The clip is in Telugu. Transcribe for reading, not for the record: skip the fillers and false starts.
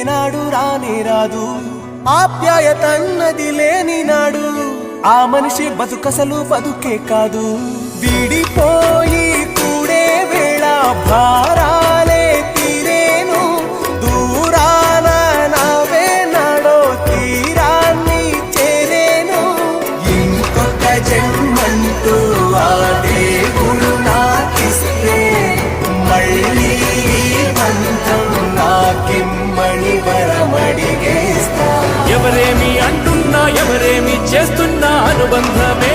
నాడు రానే రాదు, ఆప్యాయతన్నది లేని నాడు ఆ మనిషి బతుకసలు బతుకే కాదు. విడిపోయి కూడే వేళ భారాలే తీరేను, దూరాన నవ్వే నాడో తీరాన్ని చేరేను. ఇంకొక జన్మంటూ ఆ దేవుడు నాకిస్తే మళ్ళీ బంధం నాకిమ్మని వరమడిగేస్తా. ఎవరేమి అంటున్నా ఎవరేమి చేస్తున్నా అనుబంధమే